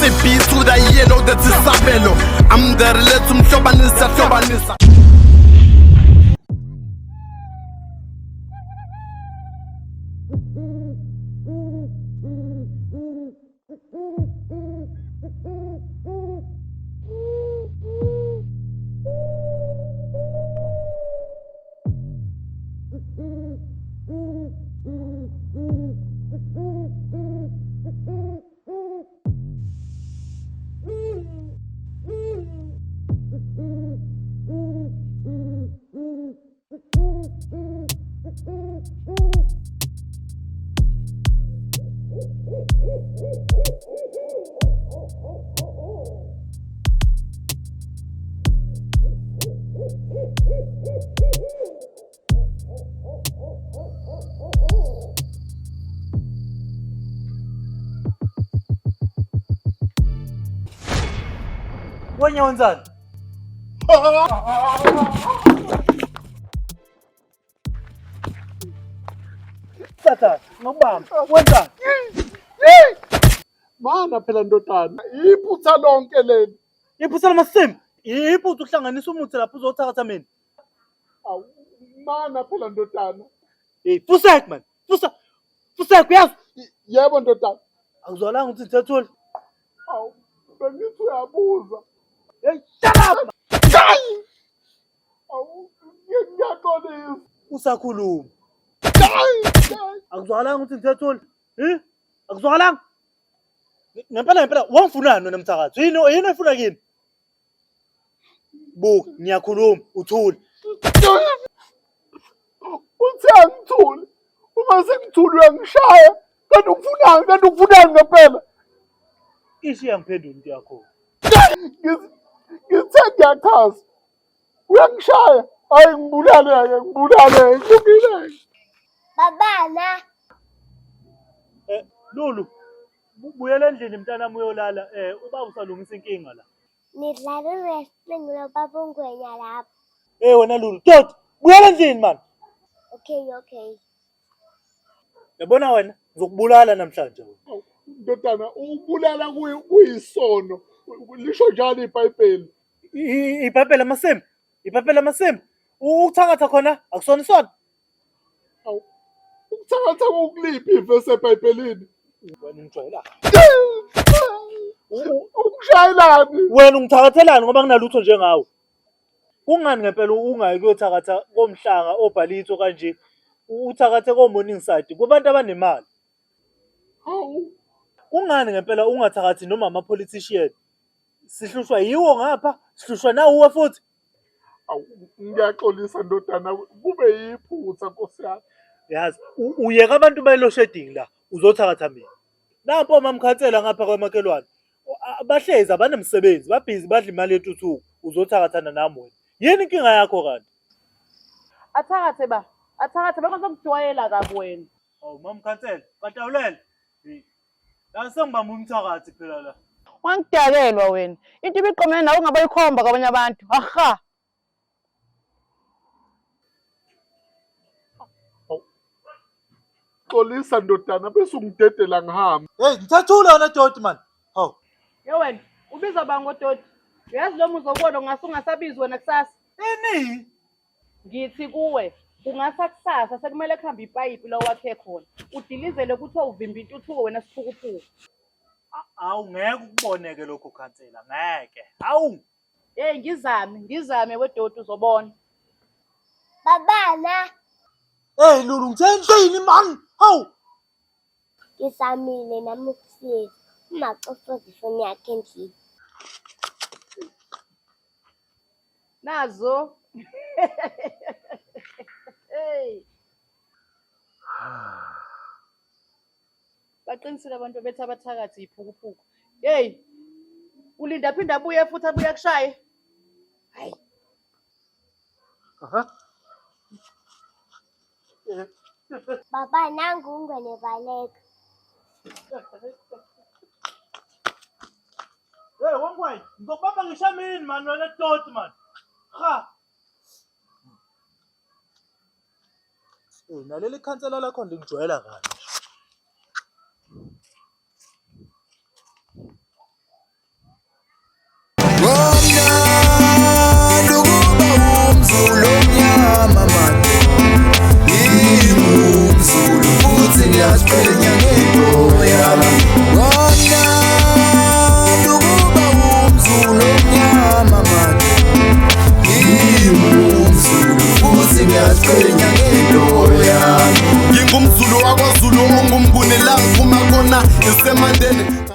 say B to the yellow, that's a sabelo. I'm there, let's shobanisa. Wenye wenzani? Tata, ngobamba, wenzani? Mana phela ndodana, iphutha lonke leli. Iphutha lamasimi. Iphutha uhlanganisa umuthi lapho uzothatha mina. Awu, mana phela ndodana. Hey, Fusek man. Fusek uyazi? Yebo ndodana. Akuzwalanga ukuthi ngithethule. Awu, bengithi uyabuza. Hey, shut up. Hayi! Awu, ngiyaxolisa. Usakhuluma. Hayi! Akuzwalanga ukuthi ngithethule. Akuzwalanga? Ngempela wangifunani wena Mthakathi? Yini efuna kini? Buka, ngiyakhuluma, uthule. Uthi angithule. Uma sengithule uyangishaya. Kanti ukufunani ngempela? Ishi yangiphendula into yakho. Ngithe ngiyachaza. Uyangishaya. Hayi ngibulale. Ngilungile. Babana. Lulu, buyela endlini mntanami uyolala. Ubaba usalungisa inkinga la. Nidlala wrestling nobaba uNgwenya lapha. Wena Lulu, Toti, buyela endlini man. Okay. Yabona wena, ngizokubulala namhlanje wena. Ndodana, ukubulala kuyisono. Lisho njalo iBhayibheli. Ibhayibheli amasimi. Ukuthakatha khona akusona isona. Awu. Ukuthakatha kokuliphi ivesi eBhayibhelini? Wena ungijwayela. Ukushayelani? Wena ungithakathelani ngoba nginalutho njengawe. Kungani ngempela ungayi kuyothakatha komhlanga obhalitho kanje? Uthakathe ko-morning side kubantu abanemali. Hawu. Kungani ngempela ungathakathi noma ama-politician? Sihlushwa yiwo ngapha, sihlushwa nawuwe futhi. Awu, ngiyaxolisa ndodana, kube yiphutha Nkosi yami. Yazi, uyeka abantu bayilo shedding la, uzothakatha mina. Nampo omamkhansela ngapha kwamakelwane. Bahlezi abanemsebenzi, babhizi badla imali yetuthuko, uzothakathana nami wena. Yini inkinga yakho kanti? Athakathe bakuzokujwayela kabi wena. Awu mamkhansela, katawulela. La sengibamba umthakathi phela la. Wangidakelwa wena. Into ibiqomene nawe ungabayikhomba kwabanye abantu. Aha. Xolisa ndodana bese ungidedela ngihamba. Hey, ngithathula wena Toti man. Hawu. Yo wena, ubiza bangototi. Uyazi lo muzi okubona ngase ungasabizi wena kusasa. Ini? Ngithi kuwe, ungasa kusasa sekumele kuhambe ipayipi la wakhe khona. Udilizele kuthiwa uvimba intuthuko wena siphukuphuku. Awu ngeke ukuboneke lokho khansela, ngeke. Hawu. Hey ngizame wedoti uzobona. Babana. Hey Lulu, ngithenhlini man. Hawu. Ngisamile nami ukusiza. Umacofoza ifoni yakhe endlini. Nazo. Hey. Baqinisile abantu bethi abathakathi iphukuphuku. Hey. Ulinda phinda abuye futhi abuye kushaye. Hayi. Aha. Baba nangu uNgwenya baleka. Hey, wangwai, ngizokubamba ngishamini man wena Toti man. Ha. Naleli khansela lakho ngikujwayela kahle. ngiyaqhenya ngento yami. NgingumZulu waKwaZulu ongumnguni la ngiphuma khona isemandeni.